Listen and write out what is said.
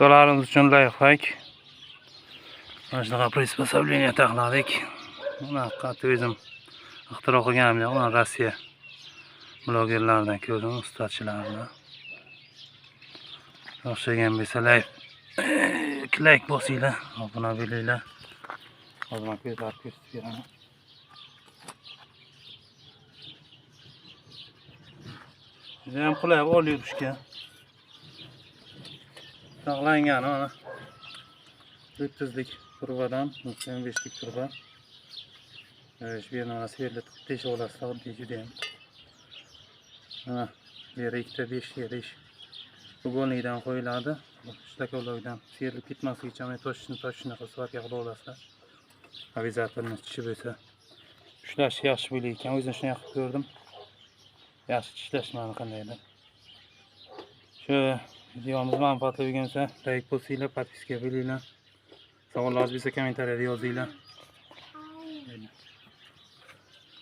Ustalarimiz uchun lifehack. Mana shunaqa приспособление taxladik. Buni haqiqatda o'zim ixtiro qilganim yo'q. Mana Rossiya blogerlaridan ko'rdim, ustachilarni. O'xshagan bo'lsa like bosinglar, obuna bo'linglar. Hozir men ko'rsatib beraman. Juda ham qulay olib yurishga. Saqlangan mana 400lik turbadan 95lik turba. Shu yerni mana serli teshib olasizlar, oddiy juda ham. Mana yer 2 yer 5 uголникdan qo'yiladi. Shlakovlardan serilib ketmasligi uchun toshni qilib svatga qilib olasizlar. Avizatorni tishi bo'lsa ushlash yaxshi bo'lar ekan. O'zim shuni qilib ko'rdim. Yaxshi tishlashmani qandaydir. Shu videomiz manfaatli bo'lgan bo'lsa, like bosinglar, podpiska bo'linglar. Savollaringiz bo'lsa kommentariyada yozinglar.